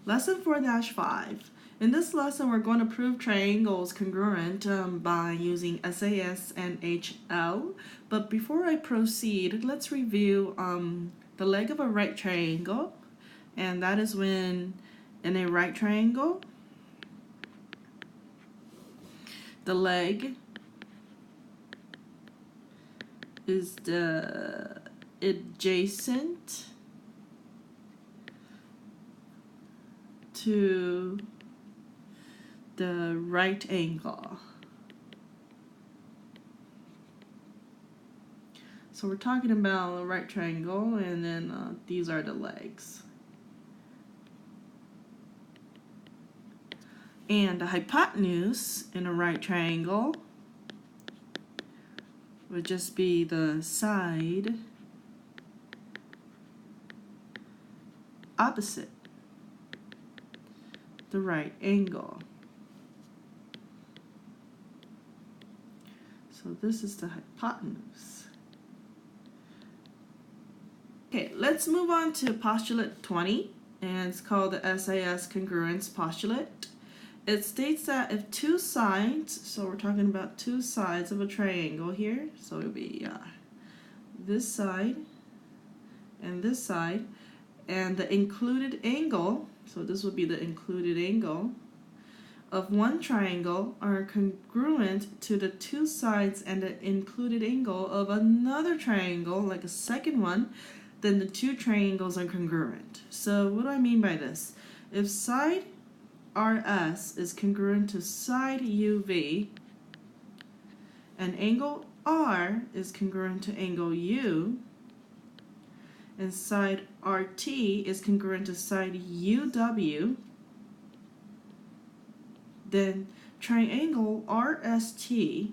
Lesson 4-5. In this lesson, we're going to prove triangles congruent by using SAS and HL. But before I proceed, let's review the leg of a right triangle. And that is when in a right triangle, the leg is the adjacent to the right angle. So we're talking about a right triangle, and then these are the legs. And the hypotenuse in a right triangle would just be the side opposite the right angle. So this is the hypotenuse. Okay, let's move on to postulate 20, and it's called the SAS congruence postulate. It states that if two sides, so we're talking about two sides of a triangle here, so it would be this side, and the included angle, so this would be the included angle, of one triangle are congruent to the two sides and the included angle of another triangle, like a second one, then the two triangles are congruent. So what do I mean by this? If side RS is congruent to side UV, and angle R is congruent to angle U, and side RT is congruent to side UW, then triangle RST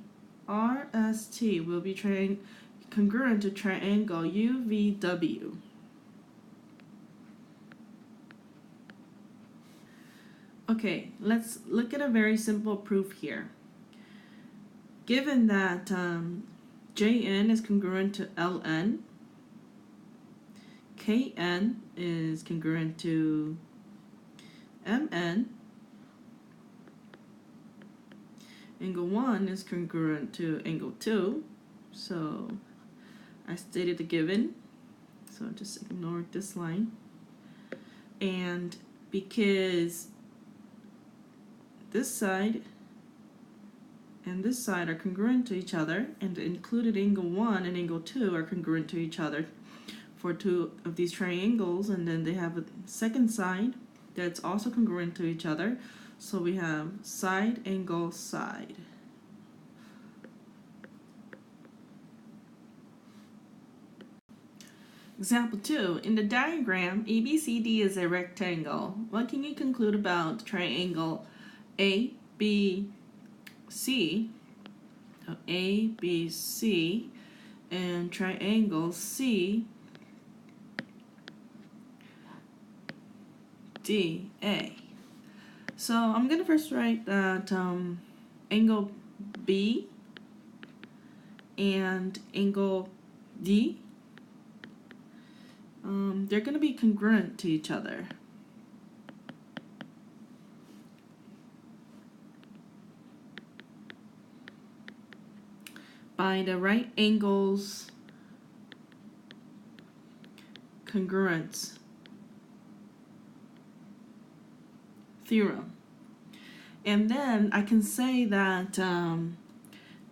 will be congruent to triangle UVW. Okay, let's look at a very simple proof here. Given that Jn is congruent to Ln, Kn is congruent to Mn, angle 1 is congruent to angle 2, so I stated the given, so just ignore this line. And because this side and this side are congruent to each other, and the included angle 1 and angle 2 are congruent to each other for two of these triangles, and then they have a second side that's also congruent to each other, so we have side, angle, side. Example 2. In the diagram, ABCD is a rectangle. What can you conclude about triangle ABC, ABC, and triangle CDA? So I'm going to first write that angle B and angle D, they're going to be congruent to each other. By the right angles congruence theorem. And then I can say that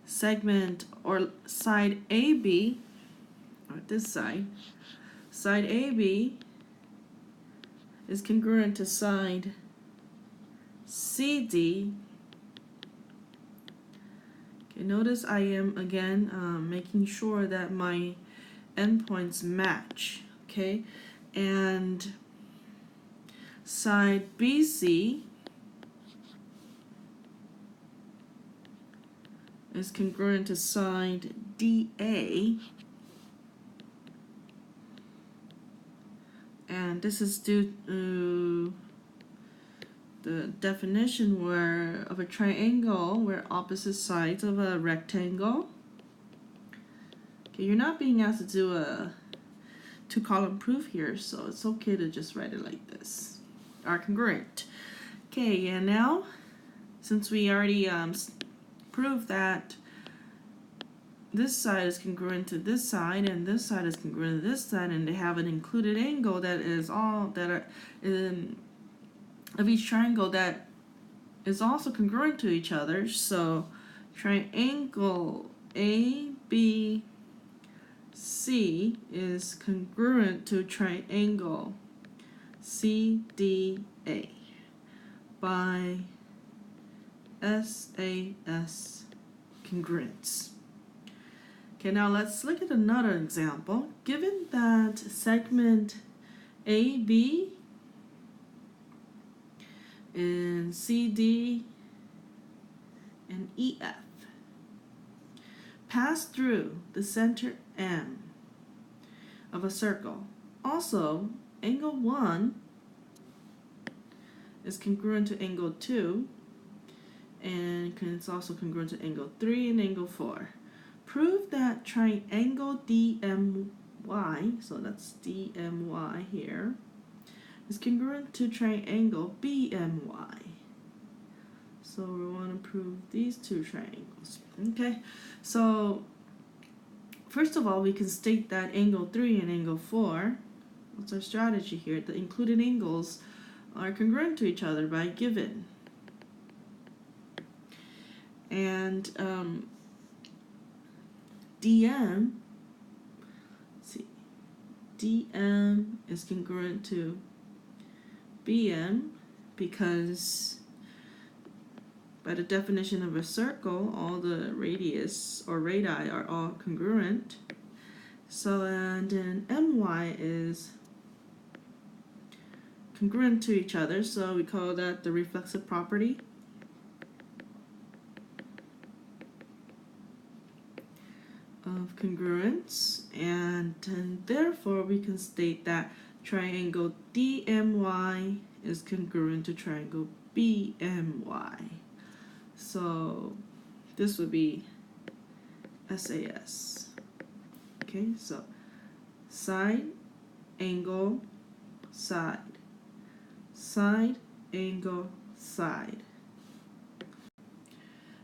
segment or side AB, or this side AB is congruent to side CD. Okay, notice I am again making sure that my endpoints match, okay? And side BC is congruent to side DA, and this is due to the definition of a triangle where opposite sides of a rectangle. Okay, you're not being asked to do a two-column proof here, so it's okay to just write it like this. are congruent. Okay, and now since we already proved that this side is congruent to this side and this side is congruent to this side, and they have an included angle that is all that are of each triangle that is also congruent to each other. So triangle ABC is congruent to triangle CDA by SAS congruence. Okay, now let's look at another example. Given that segment AB and CD and EF pass through the center M of a circle. Also, angle 1 is congruent to angle 2, and it's also congruent to angle 3 and angle 4. Prove that triangle DMY, so that's DMY here, is congruent to triangle BMY. So we want to prove these two triangles. Okay, so first of all, we can state that angle 3 and angle 4, what's our strategy here? The included angles are congruent to each other by given. And DM is congruent to BM because by the definition of a circle, all the radius or radii are all congruent. So, and then MY is congruent to each other, so we call that the reflexive property. Of congruence, and therefore we can state that triangle DMY is congruent to triangle BMY. So this would be SAS. Okay, so side, angle, side, side, angle, side.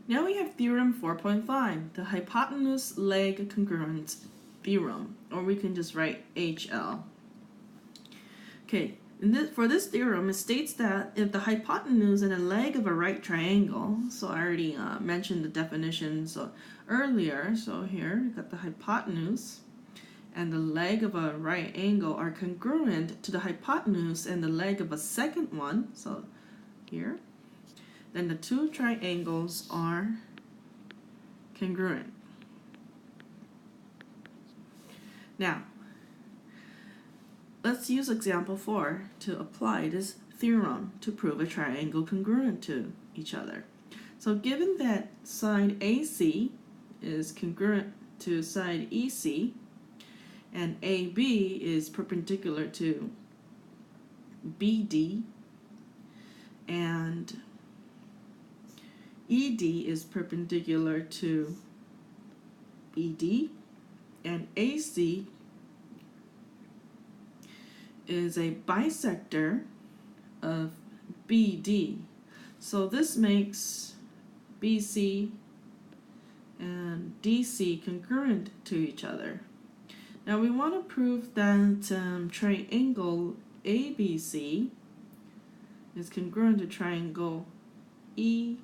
Now we have theorem 4.5, the hypotenuse leg congruence theorem, or we can just write HL. Okay, for this theorem, it states that if the hypotenuse and the leg of a right triangle, so I already mentioned the definitions earlier, so here we got the hypotenuse and the leg of a right angle are congruent to the hypotenuse and the leg of a second one, so here, then the two triangles are congruent. Now, let's use example 4 to apply this theorem to prove a triangle congruent to each other. So given that side AC is congruent to side EC and AB is perpendicular to BD and ED is perpendicular to BD, and AC is a bisector of BD. So this makes BC and DC congruent to each other. Now we want to prove that triangle ABC is congruent to triangle EDC.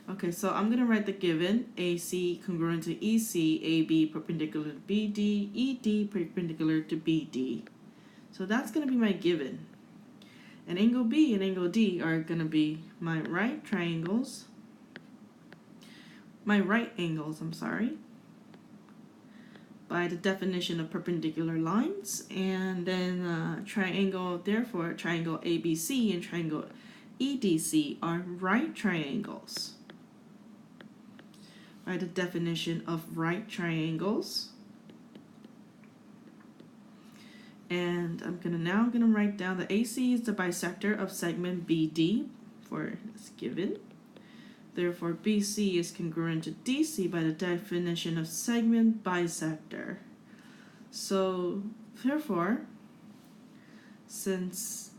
Okay, so I'm going to write the given. AC congruent to EC, AB perpendicular to BD, ED perpendicular to BD. So that's going to be my given. And angle B and angle D are going to be my right triangles. My right angles, I'm sorry, by the definition of perpendicular lines. And then triangle, therefore, triangle ABC and triangle EDC are right triangles by the definition of right triangles. And I'm now going to write down the AC is the bisector of segment BD for this given. Therefore, BC is congruent to DC by the definition of segment bisector. So, therefore, since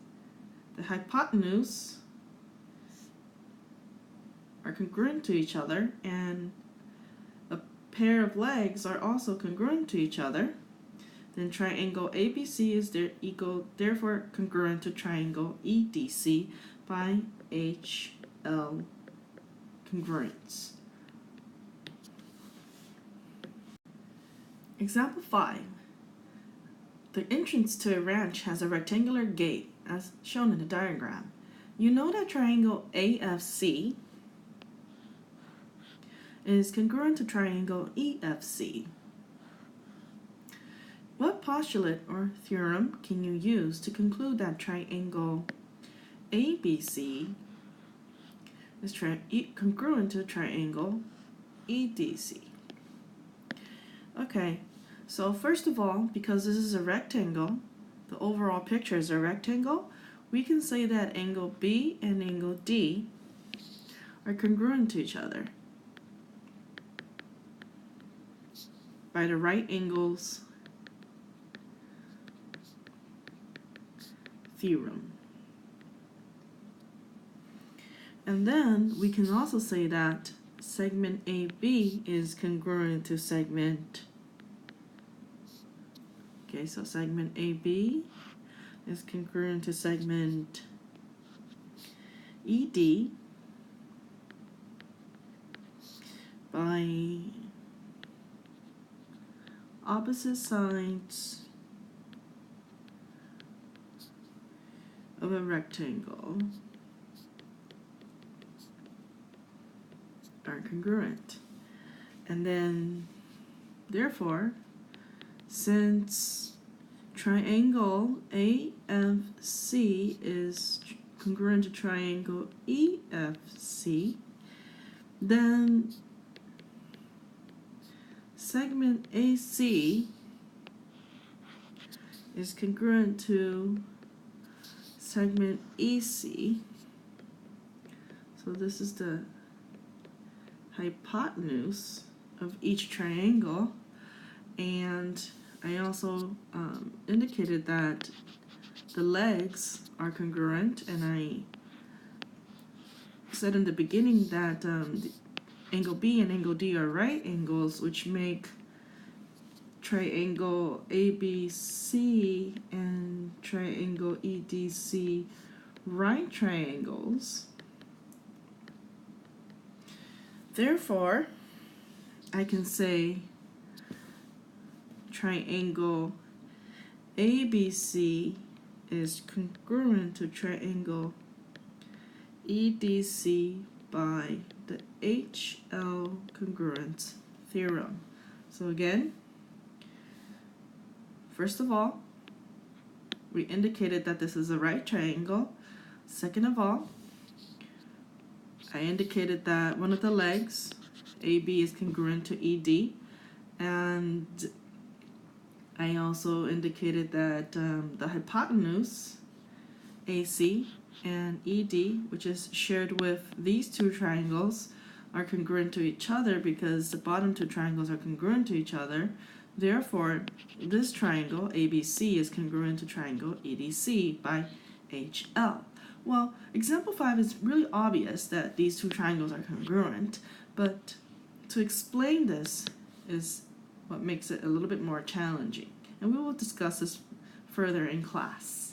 the hypotenuse are congruent to each other and a pair of legs are also congruent to each other, then triangle ABC is therefore congruent to triangle EDC by HL congruence. Example 5. The entrance to a ranch has a rectangular gate as shown in the diagram. You know that triangle AFC is congruent to triangle EFC. What postulate or theorem can you use to conclude that triangle ABC is congruent to triangle EDC? Okay, so first of all, because this is a rectangle, the overall picture is a rectangle, we can say that angle B and angle D are congruent to each other by the right angles theorem. And then we can also say that segment AB is congruent to segment, okay, so segment AB is congruent to segment ED by opposite sides of a rectangle are congruent. And then therefore, since triangle AFC is congruent to triangle EFC, then segment AC is congruent to segment EC. So this is the hypotenuse of each triangle, and I also indicated that the legs are congruent, and I said in the beginning that the angle B and angle D are right angles, which make triangle ABC and triangle EDC right triangles. Therefore, I can say triangle ABC is congruent to triangle EDC by the HL congruence theorem. So again, first of all, we indicated that this is a right triangle. Second of all, I indicated that one of the legs, AB, is congruent to ED, and I also indicated that the hypotenuse, AC, and ED, which is shared with these two triangles, are congruent to each other because the bottom two triangles are congruent to each other. Therefore, this triangle, ABC, is congruent to triangle EDC by HL. Well, example 5 is really obvious that these two triangles are congruent, but to explain this is what makes it a little bit more challenging. And we will discuss this further in class.